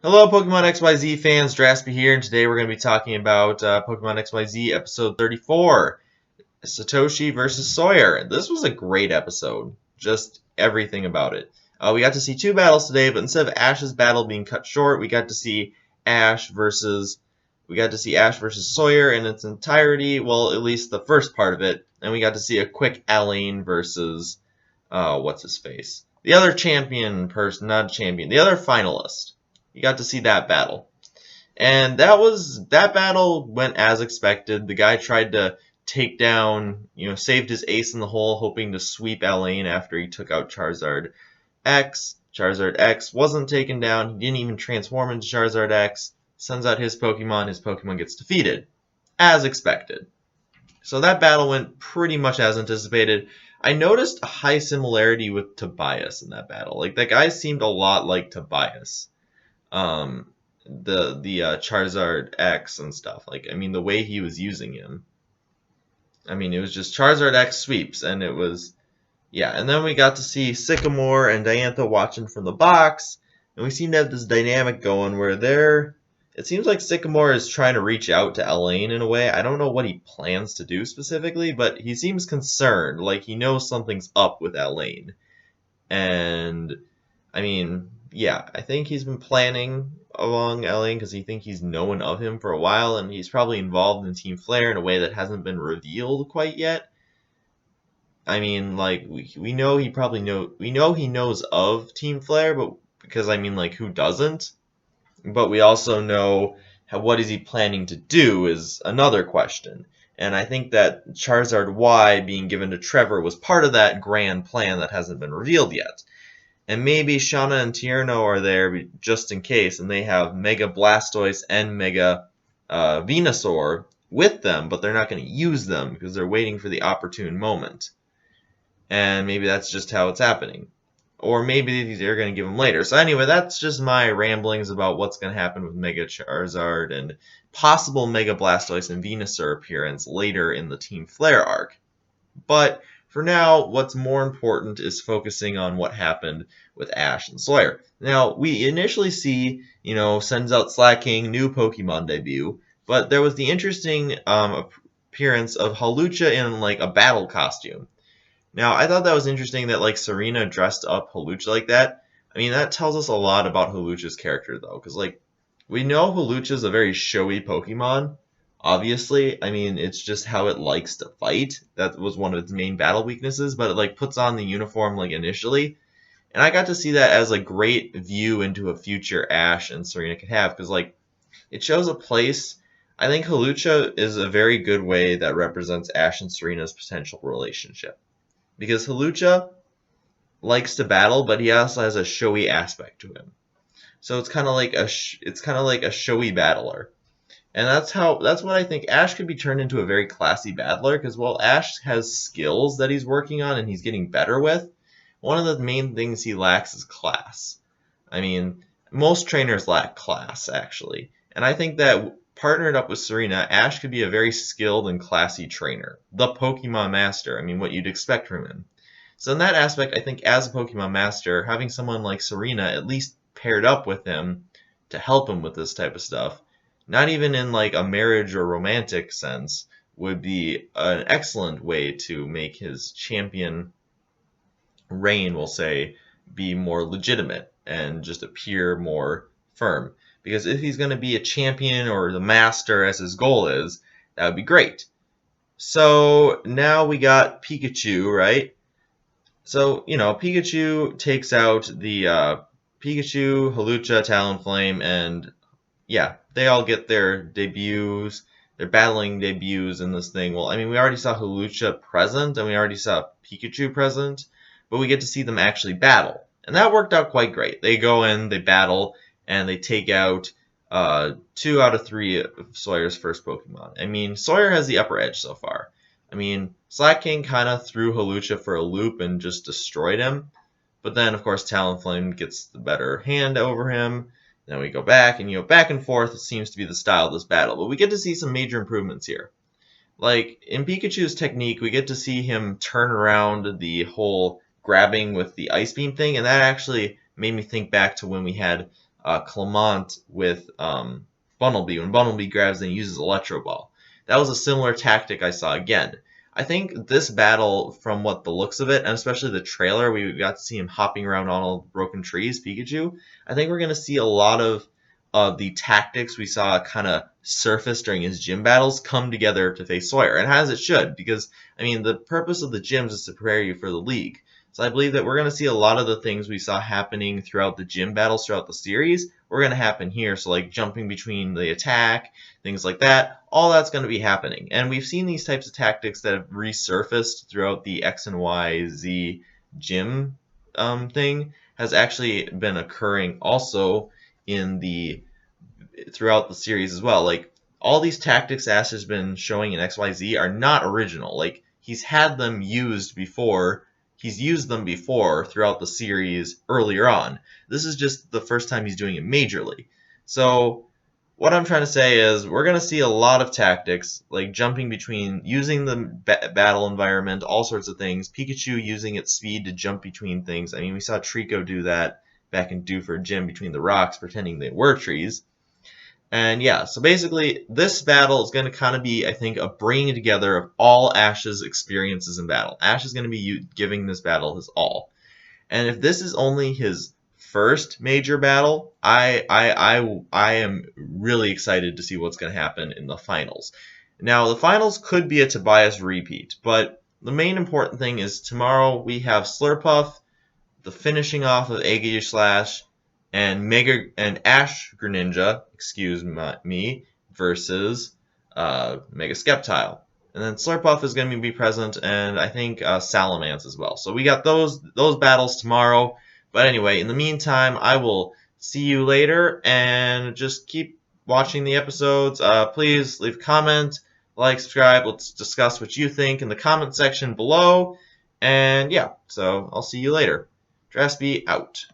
Hello, Pokemon XYZ fans. Draspee here, and today we're going to be talking about Pokemon XYZ episode 34, Satoshi versus Sawyer. This was a great episode, just everything about it. We got to see two battles today, but instead of Ash's battle being cut short, we got to see Ash versus Sawyer in its entirety. Well, at least the first part of it, and we got to see a quick Alain versus what's his face, the other champion person, not champion, the other finalist. You got to see that battle. And that battle went as expected. The guy tried to take down, saved his ace in the hole, hoping to sweep Alain after he took out Charizard X. Charizard X wasn't taken down. He didn't even transform into Charizard X. Sends out his Pokemon gets defeated. As expected. So that battle went pretty much as anticipated. I noticed a high similarity with Tobias in that battle. Like, that guy seemed a lot like Tobias. The Charizard X and stuff. Like, I mean, the way he was using him. I mean, it was just Charizard X sweeps, and it was, yeah. And then we got to see Sycamore and Diantha watching from the box, and we seem to have this dynamic going where it seems like Sycamore is trying to reach out to Alain in a way. I don't know what he plans to do specifically, but he seems concerned, like he knows something's up with Alain. And, I mean, yeah, I think he's been planning along Alain because he thinks he's known of him for a while, and he's probably involved in Team Flare in a way that hasn't been revealed quite yet. I mean, like, we know he knows of Team Flare, but because, I mean, like, who doesn't? But we also know what is he planning to do is another question. And I think that Charizard Y being given to Trevor was part of that grand plan that hasn't been revealed yet. And maybe Shauna and Tierno are there just in case, and they have Mega Blastoise and Mega Venusaur with them, but they're not going to use them because they're waiting for the opportune moment. And maybe that's just how it's happening. Or maybe they're going to give them later. So anyway, that's just my ramblings about what's going to happen with Mega Charizard and possible Mega Blastoise and Venusaur appearance later in the Team Flare arc. But for now, what's more important is focusing on what happened with Ash and Sawyer. Now, we initially see, sends out Slaking, new Pokemon debut, but there was the interesting appearance of Hawlucha in, like, a battle costume. Now, I thought that was interesting that, like, Serena dressed up Hawlucha like that. I mean, that tells us a lot about Hawlucha's character, though, because, like, we know Hawlucha's a very showy Pokemon. Obviously, I mean, it's just how it likes to fight. That was one of its main battle weaknesses, but it, like, puts on the uniform, like, initially. And I got to see that as a great view into a future Ash and Serena could have, because, like, it shows a place. I think Hawlucha is a very good way that represents Ash and Serena's potential relationship. Because Hawlucha likes to battle, but he also has a showy aspect to him. So it's kind of like a showy battler. And that's what I think. Ash could be turned into a very classy battler because, well, Ash has skills that he's working on and he's getting better with. One of the main things he lacks is class. I mean, most trainers lack class, actually. And I think that partnered up with Serena, Ash could be a very skilled and classy trainer. The Pokemon Master. I mean, what you'd expect from him. So in that aspect, I think as a Pokemon Master, having someone like Serena at least paired up with him to help him with this type of stuff, not even in like a marriage or romantic sense, would be an excellent way to make his champion reign, we'll say, be more legitimate and just appear more firm. Because if he's going to be a champion or the master as his goal is, that would be great. So now we got Pikachu, right? So, Pikachu takes out the Pikachu, Hawlucha, Talonflame, and yeah, they all get their debuts, their battling debuts in this thing. Well, I mean, we already saw Hawlucha present, and we already saw Pikachu present, but we get to see them actually battle. And that worked out quite great. They go in, they battle, and they take out 2 out of 3 of Sawyer's first Pokemon. I mean, Sawyer has the upper edge so far. I mean, Slaking kind of threw Hawlucha for a loop and just destroyed him. But then, of course, Talonflame gets the better hand over him. Then we go back, and back and forth. It seems to be the style of this battle. But we get to see some major improvements here. Like, in Pikachu's technique, we get to see him turn around the whole grabbing with the Ice Beam thing. And that actually made me think back to when we had Clement with Bunnelby when Bunnelby grabs and uses Electro Ball. That was a similar tactic I saw again. I think this battle, from what the looks of it, and especially the trailer, we got to see him hopping around on all the broken trees, Pikachu. I think we're going to see a lot of the tactics we saw kind of surface during his gym battles come together to face Sawyer, and as it should, because, I mean, the purpose of the gyms is to prepare you for the league. So I believe that we're going to see a lot of the things we saw happening throughout the gym battles throughout the series, we're going to happen here. So like jumping between the attack, things like that, all that's going to be happening. And we've seen these types of tactics that have resurfaced throughout the X and Y Z gym thing has actually been occurring also in the throughout the series as well. Like all these tactics Ash has been showing in XYZ are not original. Like he's had them used before. He's used them before throughout the series earlier on. This is just the first time he's doing it majorly. So what I'm trying to say is we're going to see a lot of tactics, like jumping between, using the battle environment, all sorts of things. Pikachu using its speed to jump between things. I mean, we saw Trico do that back in Dewford Gym between the rocks, pretending they were trees. And yeah, so basically this battle is going to kind of be, I think, a bringing together of all Ash's experiences in battle. Ash is going to be giving this battle his all. And if this is only his first major battle, I am really excited to see what's going to happen in the finals. Now, the finals could be a Tobias repeat, but the main important thing is tomorrow we have Slurpuff, the finishing off of Aegislash, and Ash Greninja, excuse me, versus Mega Skeptile. And then Slurpuff is going to be present, and I think Salamence as well. So we got those battles tomorrow. But anyway, in the meantime, I will see you later, and just keep watching the episodes. Please leave a comment, like, subscribe. Let's discuss what you think in the comment section below. And yeah, so I'll see you later. Draspee out.